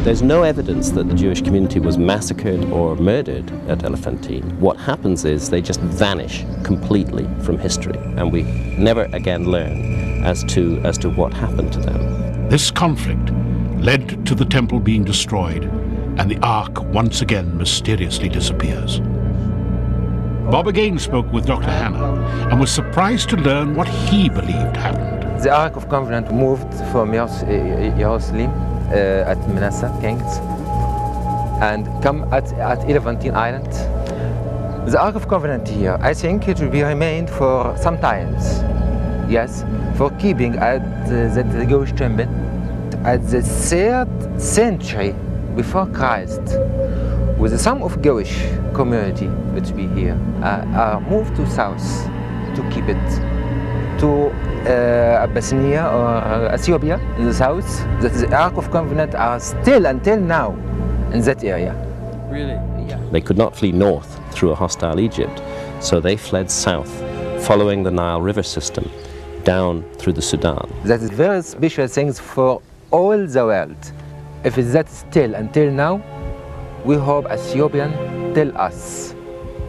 There's no evidence that the Jewish community was massacred or murdered at Elephantine. What happens is they just vanish completely from history, and we never again learn as to what happened to them. This conflict led to the temple being destroyed, and the Ark once again mysteriously disappears. Bob again spoke with Dr. Hannah and was surprised to learn what he believed happened. The Ark of Covenant moved from Jerusalem at Manasseh Kings and come at Elephantine Island. The Ark of Covenant here, I think it will be remained for some times. Yes, for keeping at the Jewish temple. At the 3rd century before Christ, with some of Jewish community which be here, are moved to south to keep it, to Abyssinia or Ethiopia in the south. The Ark of Covenant are still until now in that area. Really? Yeah. They could not flee north through a hostile Egypt, so they fled south, following the Nile River system, down through the Sudan. That is very special things for all the world. If it's that still until now, we hope Ethiopian tell us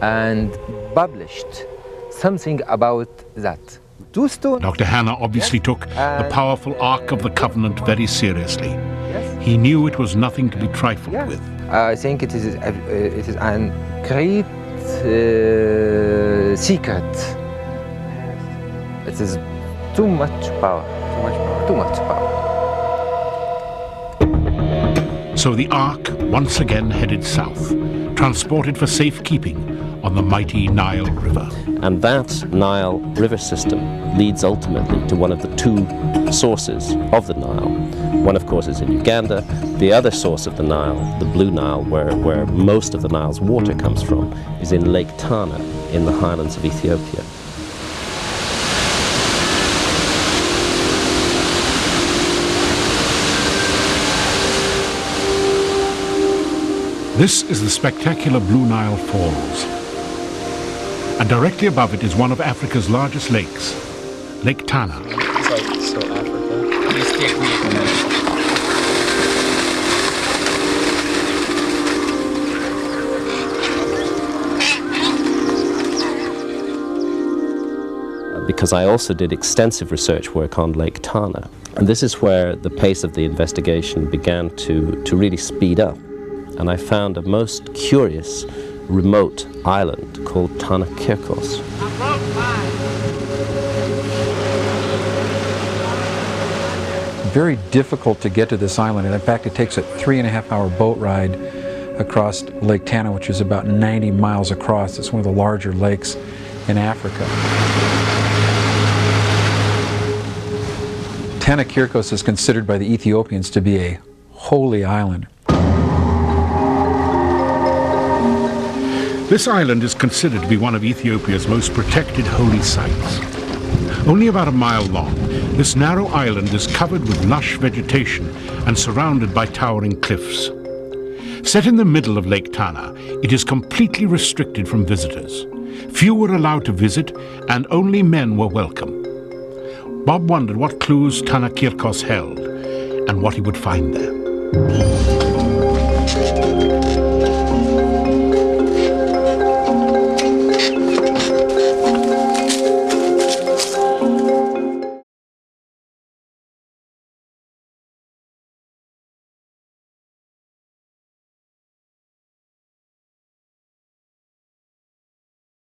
and published something about that. Dr. Hannah obviously took the powerful Ark of the Covenant very seriously. Yes. He knew it was nothing to be trifled with. I think it is a great secret. It is too much power. Too much power. So the Ark once again headed south, transported for safekeeping on the mighty Nile River. And that Nile River system leads ultimately to one of the 2 sources of the Nile. One, of course, is in Uganda. The other source of the Nile, the Blue Nile, where most of the Nile's water comes from, is in Lake Tana in the highlands of Ethiopia. This is the spectacular Blue Nile Falls. And directly above it is one of Africa's largest lakes, Lake Tana. So Africa. Because I also did extensive research work on Lake Tana. And this is where the pace of the investigation began to really speed up. And I found a most curious, remote island called Tana Kirkos. Very difficult to get to this island, and in fact it takes a 3.5-hour boat ride across Lake Tana, which is about 90 miles across. It's one of the larger lakes in Africa. Tana Kirkos is considered by the Ethiopians to be a holy island. This island is considered to be one of Ethiopia's most protected holy sites. Only about a mile long, this narrow island is covered with lush vegetation and surrounded by towering cliffs. Set in the middle of Lake Tana, it is completely restricted from visitors. Few were allowed to visit, and only men were welcome. Bob wondered what clues Tana Kirkos held and what he would find there.